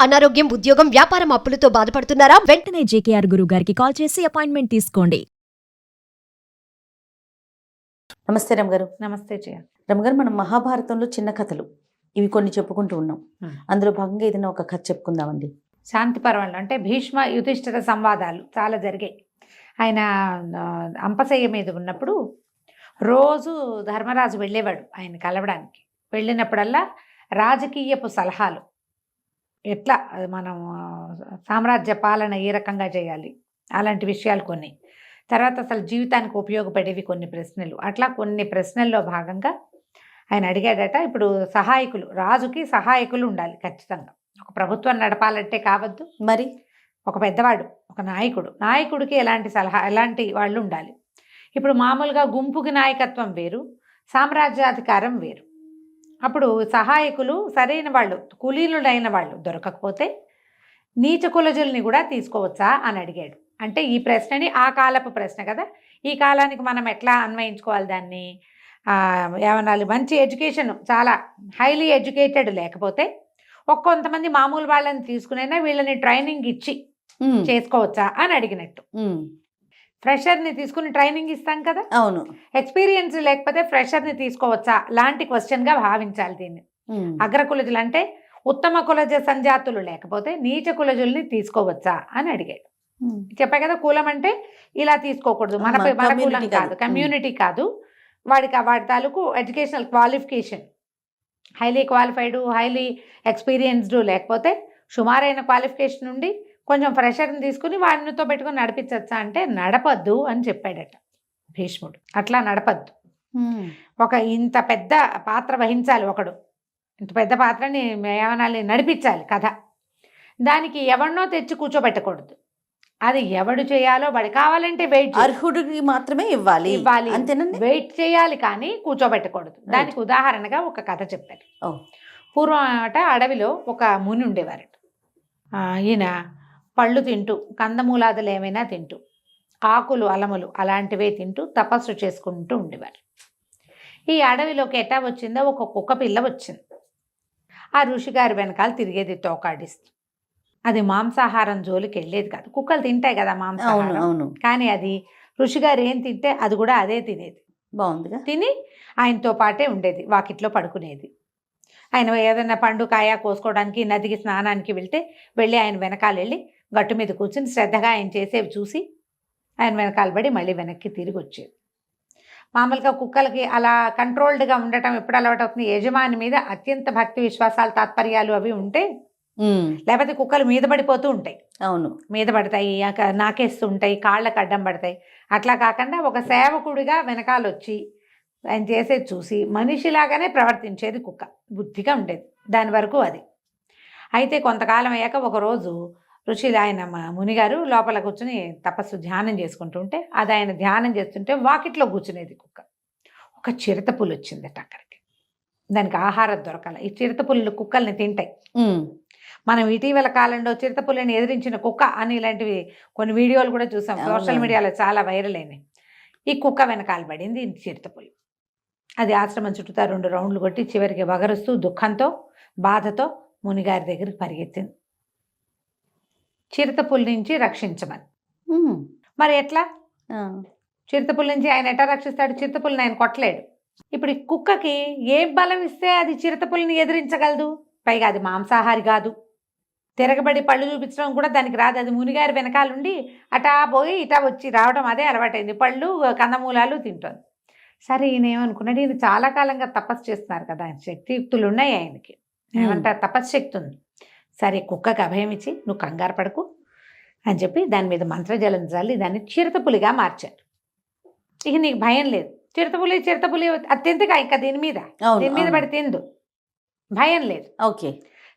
అనారోగ్యం, ఉద్యోగం, వ్యాపారం అప్పులతో బాధపడుతున్నారా? వెంటనే జేకేఆర్ గురువు గారికి కాల్ చేసి అపాయింట్మెంట్ తీసుకోండి. నమస్తే రమగారు. నమస్తే జయ. రమగారు, మనం మహాభారతంలో చిన్న కథలు ఇవి కొన్ని చెప్పుకుంటూ ఉన్నాం. అందులో భాగంగా ఏదైనా ఒక కథ చెప్పుకుందామండి. శాంతి పర్వంలో అంటే భీష్మ యుధిష్ఠిర సంవాదాలు చాలా జరిగాయి. ఆయన అంపశయ్య మీద ఉన్నప్పుడు రోజు ధర్మరాజు వెళ్ళేవాడు ఆయన కలవడానికి. వెళ్ళినప్పుడల్లా రాజకీయపు సలహాలు, ఎట్లా మనం సామ్రాజ్య పాలన ఏ రకంగా చేయాలి అలాంటి విషయాలు కొన్ని, తర్వాత అసలు జీవితానికి ఉపయోగపడేవి కొన్ని ప్రశ్నలు, అట్లా కొన్ని ప్రశ్నల్లో భాగంగా ఆయన అడిగాడట. ఇప్పుడు సహాయకులు, రాజుకి సహాయకులు ఉండాలి ఖచ్చితంగా. ఒక ప్రభుత్వం నడపాలంటే కావద్దు, మరి ఒక పెద్దవాడు, ఒక నాయకుడికి ఎలాంటి సలహా, ఎలాంటి వాళ్ళు ఉండాలి. ఇప్పుడు మామూలుగా గుంపుకి నాయకత్వం వేరు, సామ్రాజ్యాధికారం వేరు. అప్పుడు సహాయకులు సరైన వాళ్ళు, కులీనులైన వాళ్ళు దొరకకపోతే నీచ కులజుల్ని కూడా తీసుకోవచ్చా అని అడిగాడు. అంటే ఈ ప్రశ్నని ఆ కాలపు ప్రశ్న కదా, ఈ కాలానికి మనం ఎట్లా అన్వయించుకోవాలి దాన్ని, ఏమనాలి, మంచి ఎడ్యుకేషన్, చాలా హైలీ ఎడ్యుకేటెడ్ లేకపోతే కొంతమంది మామూలు వాళ్ళని తీసుకునైనా వీళ్ళని ట్రైనింగ్ ఇచ్చి చేసుకోవచ్చా అని అడిగినట్టు. ఫ్రెషర్ని తీసుకుని ట్రైనింగ్ ఇస్తాం కదా, అవును, ఎక్స్పీరియన్స్ లేకపోతే ఫ్రెషర్ని తీసుకోవచ్చా లాంటి క్వశ్చన్గా భావించాలి దీన్ని. అగ్రకులజులు అంటే ఉత్తమ కులజ సంజాతులు లేకపోతే నీచ కులజుల్ని తీసుకోవచ్చా అని అడిగాడు. చెప్పా కదా, కులం అంటే ఇలా తీసుకోకూడదు, మన కులం కాదు, కమ్యూనిటీ కాదు, వాడి తాలూకు educational qualification, highly qualified, highly experienced లేకపోతే సుమారైన క్వాలిఫికేషన్ ఉండి కొంచెం ఫ్రెషర్ని తీసుకుని వాడినితో పెట్టుకుని నడిపించచ్చా అంటే నడపద్దు అని చెప్పాడట భీష్ముడు. అట్లా నడపద్దు. ఒక ఇంత పెద్ద పాత్ర వహించాలి ఒకడు, ఇంత పెద్ద పాత్రని ఏమనాలి, నడిపించాలి కథ. దానికి ఎవరినో తెచ్చి కూర్చోబెట్టకూడదు, అది ఎవడు చేయాలో వాడి కావాలంటే వెయిట్, అర్హుడికి మాత్రమే ఇవ్వాలి, అంతేనండి, వెయిట్ చేయాలి కానీ కూర్చోబెట్టకూడదు. దానికి ఉదాహరణగా ఒక కథ చెప్పారు. పూర్వం అట అడవిలో ఒక ముని ఉండేవారట. ఈయన పళ్ళు తింటూ, కందమూలాదులు ఏమైనా తింటూ, ఆకులు అలములు అలాంటివే తింటూ తపస్సు చేసుకుంటూ ఉండేవారు. ఈ అడవిలోకి ఎట్టా వచ్చిందో ఒక కుక్క పిల్ల వచ్చింది. ఆ ఋషిగారి వెనకాల తిరిగేది తోకాడిస్తూ. అది మాంసాహారం జోలికి వెళ్ళేది కాదు, కుక్కలు తింటాయి కదా మాంసాహారం, కానీ అది ఋషిగారు ఏం తింటే అది కూడా అదే తినేది. బాగుందిగా, తిని ఆయనతో పాటే ఉండేది, వాకిట్లో పడుకునేది. ఆయన ఏదైనా పండు కాయ కోసుకోవడానికి నదికి స్నానానికి వెళ్ళి ఆయన వెనకాల వెళ్ళి గట్టు మీద కూర్చుని శ్రద్ధగా ఆయన చేసేవి చూసి ఆయన వెనకాల పడి మళ్ళీ వెనక్కి తిరిగి వచ్చేది. మామూలుగా కుక్కలకి అలా కంట్రోల్డ్గా ఉండటం ఎప్పుడు అలవాటు అవుతుంది, యజమాని మీద అత్యంత భక్తి విశ్వాసాలు తాత్పర్యాలు అవి ఉంటే, లేకపోతే కుక్కలు మీద పడిపోతూ ఉంటాయి. అవును, మీద పడతాయి, నాకేస్తూ ఉంటాయి, కాళ్ళకు అడ్డం పడతాయి. అట్లా కాకుండా ఒక సేవకుడిగా వెనకాల వచ్చి ఆయన చేసేది చూసి మనిషిలాగానే ప్రవర్తించేది కుక్క, బుద్ధిగా ఉండేది దాని వరకు అది. అయితే కొంతకాలం అయ్యాక ఒకరోజు ఆయన మునిగారు లోపల కూర్చుని తపస్సు ధ్యానం చేసుకుంటుంటే, అది ఆయన ధ్యానం చేస్తుంటే వాకిట్లో కూర్చునేది కుక్క. ఒక చిరుతపులి వచ్చిందట అక్కడికి. దానికి ఆహారం దొరకాల. ఈ చిరుతపుల్లు కుక్కల్ని తింటాయి. మనం ఇటీవల కాలంలో చిరుతపుల్లిని ఎదిరించిన కుక్క అని ఇలాంటివి కొన్ని వీడియోలు కూడా చూసాం, సోషల్ మీడియాలో చాలా వైరల్ అయినాయి. ఈ కుక్క వెనకాల పడింది చిరుతపులి. అది ఆశ్రమం చుట్టూతా 2 రౌండ్లు కొట్టి చివరికి వగరుస్తూ దుఃఖంతో బాధతో మునిగారి దగ్గరికి పరిగెత్తింది, చిరుతపులి నుంచి రక్షించమని. మరి ఎట్లా, చిరుతపులి నుంచి ఆయన ఎట్లా రక్షిస్తాడు? చిరుతపులిని ఆయన కొట్టలేడు. ఇప్పుడు ఈ కుక్కకి ఏ బలం ఇస్తే అది చిరుతపులిని ఎదిరించగలదు? పైగా అది మాంసాహారి కాదు, తిరగబడి పళ్ళు చూపించడం కూడా దానికి రాదు. అది మునిగారి వెనకాలండి అటా పోయి ఇటా వచ్చి రావడం అదే అలవాటైంది, పళ్ళు కందమూలాలు తింటుంది. సరే, ఈయన ఏమనుకున్నాడు, ఈయన చాలా కాలంగా తపస్సు చేస్తున్నారు కదా, శక్తియుక్తులు ఉన్నాయి ఆయనకి, ఏమంటారు తపశ్శక్తి ఉంది. సరే, కుక్కకి అభయం ఇచ్చి నువ్వు కంగారు పడకు అని చెప్పి దాని మీద మంత్రజలం చల్లి దాన్ని చిరుతపులిగా మార్చారు. ఇక నీకు భయం లేదు, చిరుతపులి అత్యంతగా ఇంకా దీని మీద పడి తిందు, భయం లేదు. ఓకే,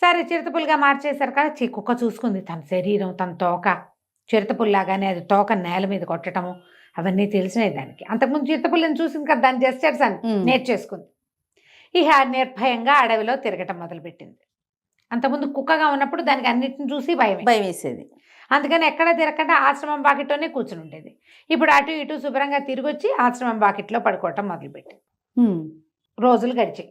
సరే చిరుతపులిగా మార్చేశారు కదా. కుక్క చూసుకుంది తన శరీరం, తన తోక చిరుతపుల్లాగానే, అది తోక నేల మీద కొట్టడము అవన్నీ తెలిసినాయి దానికి. అంతకుముందు చిరుతపుల్లిని చూసింది కదా, దాని జెస్చర్స్ అని నేర్చేసుకుంది. ఇక నిర్భయంగా అడవిలో తిరగటం మొదలుపెట్టింది. అంతకుముందు కుక్కగా ఉన్నప్పుడు దానికి అన్నిటిని చూసి భయం వేసేది. అందుకని ఎక్కడ తిరగకుండా ఆశ్రమం బాకిట్లోనే కూర్చుని ఉండేది. ఇప్పుడు అటు ఇటు శుభ్రంగా తిరిగి వచ్చి ఆశ్రమం బాకిట్లో పడుకోవటం మొదలుపెట్టింది. రోజులు గడిచాయి.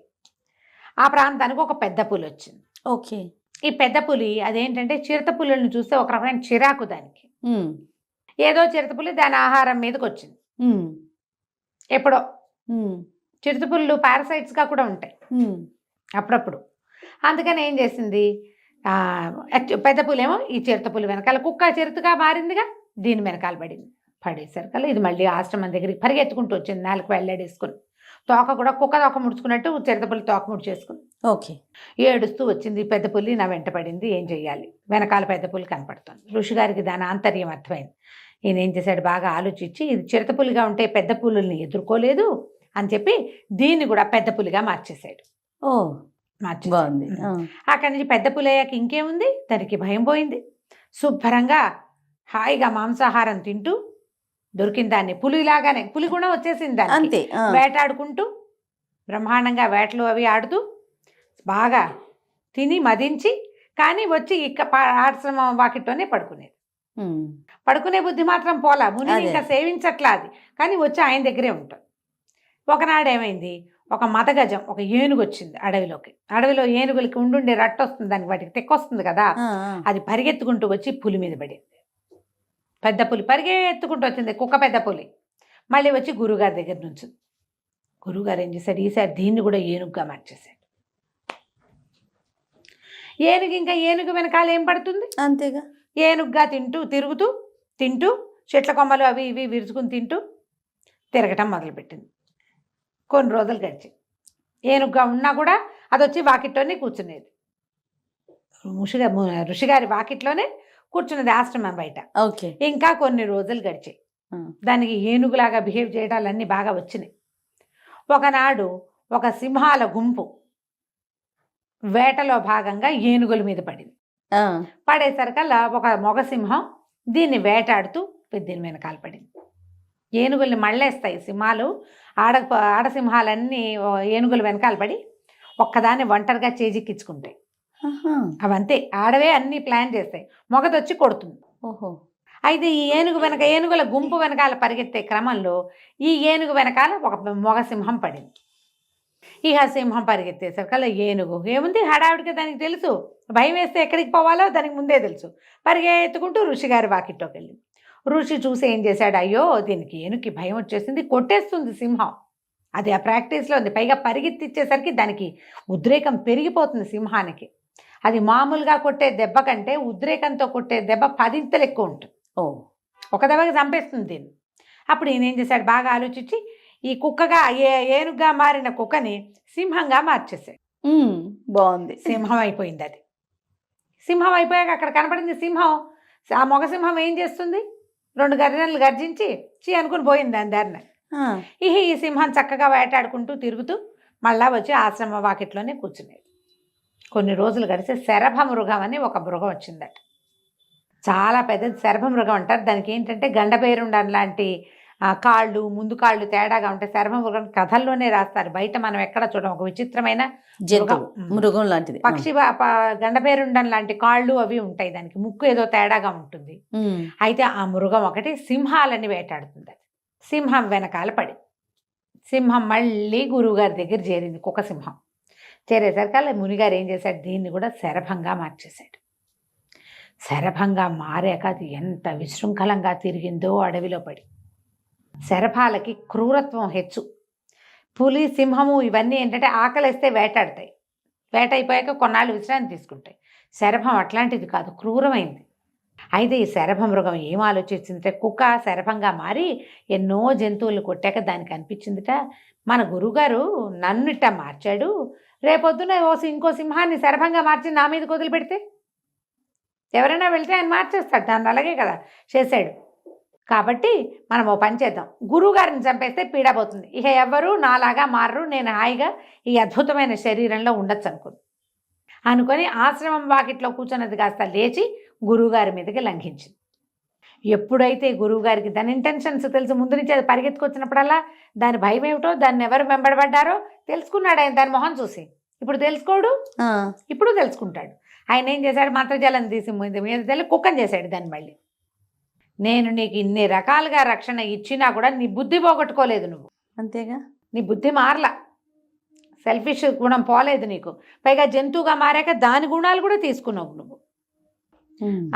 ఆ ప్రాంతానికి ఒక పెద్ద పులి వచ్చింది. ఓకే, ఈ పెద్ద పులి అదేంటంటే చిరుత పులులను చూస్తే ఒక రకమైన చిరాకు దానికి. ఏదో చిరుత పులి దాని ఆహారం మీదకి వచ్చింది ఎప్పుడో. చిరుత పులులు పారాసైట్స్గా కూడా ఉంటాయి అప్పుడప్పుడు. అందుకని ఏం చేసింది, పెద్ద పులేమో ఈ చిరుత పులి వెనకాల, కుక్క చిరుతగా మారిందిగా, దీని వెనకాల పడేసరికల్లా ఇది మళ్ళీ ఆశ్రమం దగ్గరికి పరిగెత్తుకుంటూ వచ్చింది, నాలుగు వెళ్ళేసుకుని. తోక కూడా కుక్క తోక ముడుచుకున్నట్టు చిరుత పులి తోక ముడిచేసుకుని ఓకే ఏడుస్తూ వచ్చింది. పెద్ద పులి నా వెంట పడింది, ఏం చెయ్యాలి, వెనకాల పెద్ద పులి కనపడుతుంది. ఋషిగారికి దాని ఆంతర్యం అర్థమైంది. ఈయన ఏం చేశాడు, బాగా ఆలోచించి ఇది చిరుత పులిగా ఉంటే పెద్ద పులుల్ని ఎదుర్కోలేదు అని చెప్పి దీన్ని కూడా పెద్ద పులిగా మార్చేశాడు. బాగుంది. అక్కడి నుంచి పెద్ద పులి అయ్యాక ఇంకేముంది, దానికి భయం పోయింది. శుభ్రంగా హాయిగా మాంసాహారం తింటూ దొరికిన దాన్ని పులిలాగానే, పులి కూడా వచ్చేసింది దాన్ని, అంతే. వేటాడుకుంటూ బ్రహ్మాండంగా వేటలు అవి ఆడుతూ బాగా తిని మదించి, కానీ వచ్చి ఆశ్రమం వాకిట్లోనే పడుకునేది. పడుకునే బుద్ధి మాత్రం పోలా, మునిని ఇంకా సేవించట్లా అది, కానీ వచ్చి ఆయన దగ్గరే ఉంటుంది. ఒకనాడు ఏమైంది, ఒక మదగజం, ఒక ఏనుగు వచ్చింది అడవిలోకి. అడవిలో ఏనుగులకి ఉండుండే రట్టు వస్తుంది, దానికి వాటికి తెక్కొస్తుంది కదా, అది పరిగెత్తుకుంటూ వచ్చి పులి మీద పడింది. పెద్ద పులి పరిగెత్తుకుంటూ వచ్చింది, కుక్క పెద్ద పులి. మళ్ళీ వచ్చి గురువుగారి దగ్గర నుంచి, గురువుగారు ఏం చేశాడు, ఈసారి దీన్ని కూడా ఏనుగుగా మార్చేశాడు. ఏనుగు ఇంకా ఏనుగు వెనకాల ఏం పడుతుంది, అంతేగా, ఏనుగుగా తింటూ చెట్ల కొమ్మలు అవి ఇవి విరుచుకుని తింటూ తిరగటం మొదలుపెట్టింది. కొన్ని రోజులు గడిచి ఏనుగుగా ఉన్నా కూడా అది వచ్చి వాకిట్లోనే కూర్చునేది. ఋషిగారి వాకిట్లోనే కూర్చున్నది ఆశ్రమం బయట. ఓకే. ఇంకా కొన్ని రోజులు గడిచాయి, దానికి ఏనుగులాగా బిహేవ్ చేయడాలన్నీ బాగా వచ్చినాయి. ఒకనాడు ఒక సింహాల గుంపు వేటలో భాగంగా ఏనుగుల మీద పడింది. పడేసరికల్లా ఒక మగ సింహం దీన్ని వేటాడుతూ దీని వెనకాల పడింది. ఏనుగుల్ని మళ్ళేస్తాయి సింహాలు, ఆడసింహాలన్నీ ఏనుగుల వెనకాల పడి ఒక్కదాన్ని ఒంటరిగా చేజిక్కించుకుంటాయి. అవంతే, ఆడవే అన్ని ప్లాన్ చేస్తాయి, మొగదొచ్చి కొడుతుంది. అయితే ఈ ఏనుగుల గుంపు వెనకాల పరిగెత్తే క్రమంలో ఈ ఏనుగు వెనకాల ఒక మొగ సింహం పడింది. ఇక సింహం పరిగెత్తేసరికల్లా ఏనుగు ఏముంది, హడావిడిగా దానికి తెలుసు, భయం వేస్తే ఎక్కడికి పోవాలో దానికి ముందే తెలుసు, పరిగెత్తుకుంటూ ఋషిగారి వాకిట్లోకి వెళ్ళింది. ఋషి చూసి ఏం చేశాడు, అయ్యో దీనికి ఏనుగుకి భయం వచ్చేసింది, కొట్టేస్తుంది సింహం, అది ఆ ప్రాక్టీస్లో ఉంది. పైగా పరిగెత్తిచ్చేసరికి దానికి ఉద్రేకం పెరిగిపోతుంది సింహానికి. అది మామూలుగా కొట్టే దెబ్బ కంటే ఉద్రేకంతో కొట్టే దెబ్బ 10 ఇంతలు ఎక్కువ ఉంటుంది. ఒక దెబ్బకి చంపేస్తుంది దీన్ని. అప్పుడు ఈయన ఏం చేశాడు, బాగా ఆలోచించి ఈ కుక్కగా ఏనుగుగా మారిన కుక్కని సింహంగా మార్చేశాడు. బాగుంది. సింహం అయిపోయింది. అది సింహం అయిపోయాక అక్కడ కనపడింది సింహం. ఆ మగ సింహం ఏం చేస్తుంది, 2 గర్జనలు గర్జించి చీ అనుకుని పోయింది దాని దారిన. ఈ సింహం చక్కగా వేటాడుకుంటూ తిరుగుతూ మళ్ళా వచ్చి ఆశ్రమ వాకిట్లోనే కూర్చునేది. కొన్ని రోజులు గడిచి శరభ మృగం అని ఒక మృగం వచ్చిందట. చాలా పెద్దది శరభ మృగం అంటారు. దానికి ఏంటంటే గండపేరుండన్ లాంటి కాళ్ళు, ముందు కాళ్ళు తేడాగా ఉంటాయి. శరభ మృగం కథల్లోనే రాస్తారు, బయట మనం ఎక్కడ చూడం. ఒక విచిత్రమైన మృగం లాంటిది, పక్షి గండపేరుండన్ లాంటి కాళ్ళు అవి ఉంటాయి, దానికి ముక్కు ఏదో తేడాగా ఉంటుంది. అయితే ఆ మృగం ఒకటి సింహాలని వేటాడుతుంది. సింహం వెనకాల పడి సింహం మళ్ళీ గురువుగారి దగ్గర చేరింది. కుక్క సింహం చేరేసరికల్లా మునిగారు ఏం చేశాడు, దీన్ని కూడా శరభంగా మార్చేశాడు. శరభంగా మారాక అది ఎంత విశృంఖలంగా తిరిగిందో అడవిలో పడి. శరభాలకి క్రూరత్వం హెచ్చు. పులి, సింహము ఇవన్నీ ఏంటంటే ఆకలిస్తే వేటాడతాయి, వేట అయిపోయాక కొన్నాళ్ళు విశ్రాంతి తీసుకుంటాయి. శరభం అట్లాంటిది కాదు, క్రూరమైంది. అయితే ఈ శరభ మృగం ఏం ఆలోచించిందంటే, కుక్క శరభంగా మారి ఎన్నో జంతువులు కొట్టాక దానికి అనిపించిందిట, మన గురువుగారు నన్ను ఇట్ట మార్చాడు, రేపొద్దున ఇంకో సింహాన్ని శరభంగా మార్చి నా మీద వదిలి పెడితే ఎవరైనా వెళ్తే ఆయన మార్చేస్తాడు, దాన్ని అలాగే కదా చేశాడు. కాబట్టి మనం ఓ పని చేద్దాం, గురువుగారిని చంపేస్తే పీడపోతుంది, ఇక ఎవరు నాలాగా మారరు, నేను హాయిగా ఈ అద్భుతమైన శరీరంలో ఉండొచ్చు అనుకొని ఆశ్రమం వాకిట్లో కూర్చున్నది కాస్త లేచి గురువుగారి మీదకి లంఘించింది. ఎప్పుడైతే గురువుగారికి దాని ఇంటెన్షన్స్ తెలుసు, ముందు నుంచి అది పరిగెత్తుకొచ్చినప్పుడల్లా దాని భయం ఏమిటో, దాన్ని ఎవరు వెంబడబడ్డారో తెలుసుకున్నాడు ఆయన దాని మొహం చూసి. ఇప్పుడు తెలుసుకోడు, ఇప్పుడు తెలుసుకుంటాడు. ఆయన ఏం చేశాడు, మంత్రజాలం తీసి మీద తెల్లి కుక్కని చేశాడు దాన్ని. మళ్ళీ నేను నీకు ఇన్ని రకాలుగా రక్షణ ఇచ్చినా కూడా నీ బుద్ధి పోగొట్టుకోలేదు నువ్వు, అంతేగా, నీ బుద్ధి మారలా. సెల్ఫిష్ గుణం పోలేదు నీకు. పైగా జంతువుగా మారాక దాని గుణాలు కూడా తీసుకున్నావు నువ్వు.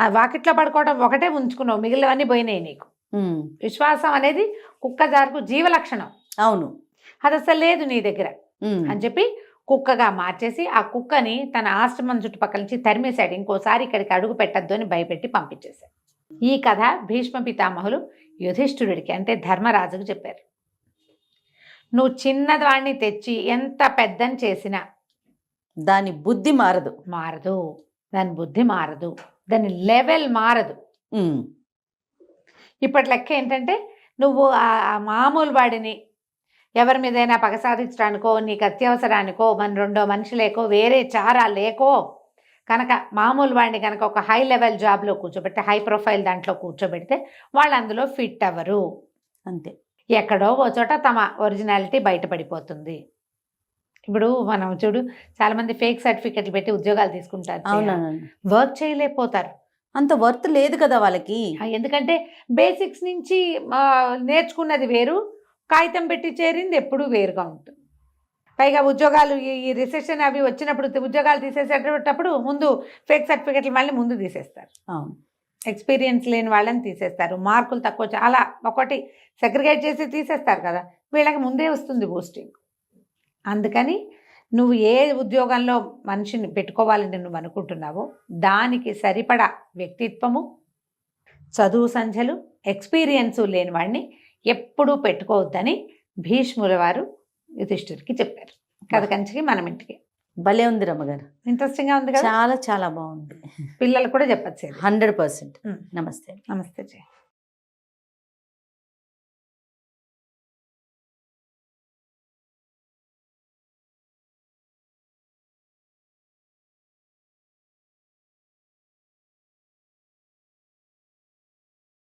ఆ వాకిట్లో పడుకోవడం ఒకటే ఉంచుకున్నావు, మిగిలినవన్నీ పోయినాయి నీకు. విశ్వాసం అనేది కుక్క జారుకు జీవ లక్షణం. అవును, అది అసలు లేదు నీ దగ్గర అని చెప్పి కుక్కగా మార్చేసి ఆ కుక్కని తన ఆశ్రమం చుట్టుపక్కల నుంచి తరిమేశాడు. ఇంకోసారి ఇక్కడికి అడుగు పెట్టద్దు అని భయపెట్టి పంపించేశాడు. ఈ కథ భీష్మ పితామహులు యుధిష్ఠిరుడికి అంటే ధర్మరాజుకు చెప్పారు. నువ్వు చిన్నదాన్ని తెచ్చి ఎంత పెద్దని చేసినా దాని బుద్ధి మారదు. దాని బుద్ధి మారదు, దాని లెవెల్ మారదు. ఇప్పటి లెక్క ఏంటంటే నువ్వు ఆ మామూలు వాడిని ఎవరి మీదైనా పగ సాధించడానికో, నీకు అత్యవసరానికో, మన రెండో మనిషి లేకో, వేరే చారా లేకో కనుక మామూలు వాడిని కనుక ఒక హై లెవెల్ జాబ్లో కూర్చోబెడితే, హై ప్రొఫైల్ దాంట్లో కూర్చోబెడితే వాళ్ళు అందులో ఫిట్ అవ్వరు. అంతే, ఎక్కడో ఓ చోట తమ ఒరిజినాలిటీ బయటపడిపోతుంది. ఇప్పుడు మనం చూడు, చాలా మంది ఫేక్ సర్టిఫికెట్లు పెట్టి ఉద్యోగాలు తీసుకుంటారు, వర్క్ చేయలేకపోతారు. అంత వర్త్ లేదు కదా వాళ్ళకి. ఎందుకంటే బేసిక్స్ నుంచి నేర్చుకున్నది వేరు, కాగితం పెట్టి చేరింది ఎప్పుడూ వేరుగా ఉంటుంది. పైగా ఉద్యోగాలు ఈ రిసెషన్ అవి వచ్చినప్పుడు ఉద్యోగాలు తీసేసేటప్పుడు ముందు ఫేక్ సర్టిఫికెట్లు మళ్ళీ ముందు తీసేస్తారు. ఎక్స్పీరియన్స్ లేని వాళ్ళని తీసేస్తారు, మార్కులు తక్కువ చాలా ఒకటి సెగ్రిగేట్ చేసి తీసేస్తారు కదా, వీళ్ళకి ముందే వస్తుంది పోస్టింగ్. అందుకని నువ్వు ఏ ఉద్యోగంలో మనిషిని పెట్టుకోవాలని నువ్వు అనుకుంటున్నావో దానికి సరిపడా వ్యక్తిత్వము, చదువు సంధ్యలు, ఎక్స్పీరియన్సు లేని వాడిని ఎప్పుడూ పెట్టుకోవద్దని భీష్ముల వారు యుధిష్ఠిరుడికి చెప్పారు. కథ కంచికి మనం ఇంటికి. భలే ఉంది రమ్మగారు, ఇంట్రెస్టింగ్గా ఉంది కదా, చాలా చాలా బాగుంది. పిల్లలు కూడా చెప్పచ్చు. 100%. నమస్తే. నమస్తే జయ.